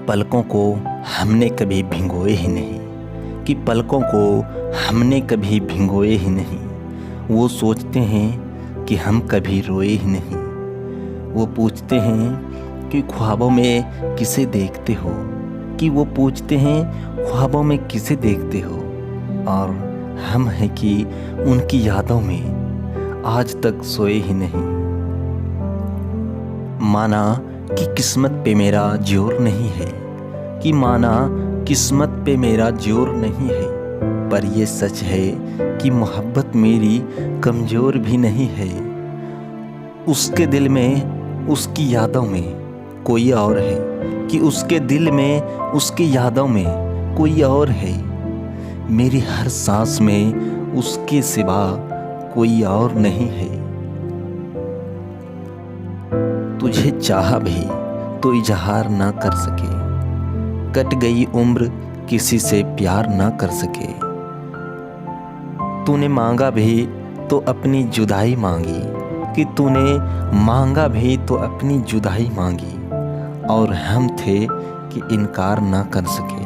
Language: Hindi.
पलकों को हमने कभी भिगोए ही नहीं, कि पलकों को हमने कभी भिगोए ही नहीं। वो सोचते हैं कि हम कभी रोए ही नहीं। वो पूछते हैं कि ख्वाबों में किसे देखते हो, कि वो पूछते हैं ख्वाबों में किसे देखते हो। और हम हैं कि उनकी यादों में आज तक सोए ही नहीं। माना कि किस्मत पे मेरा जोर नहीं है, कि माना किस्मत पे मेरा जोर नहीं है, पर ये सच है कि मोहब्बत मेरी कमज़ोर भी नहीं है। उसके दिल में उसकी यादों में कोई और है, कि उसके दिल में उसकी यादों में कोई और है। मेरी हर सांस में उसके सिवा कोई और नहीं है। तुझे चाहा भी तो इजहार ना कर सके, कट गई उम्र किसी से प्यार ना कर सके। तूने मांगा भी तो अपनी जुदाई मांगी, कि तूने मांगा भी तो अपनी जुदाई मांगी। और हम थे कि इनकार ना कर सके।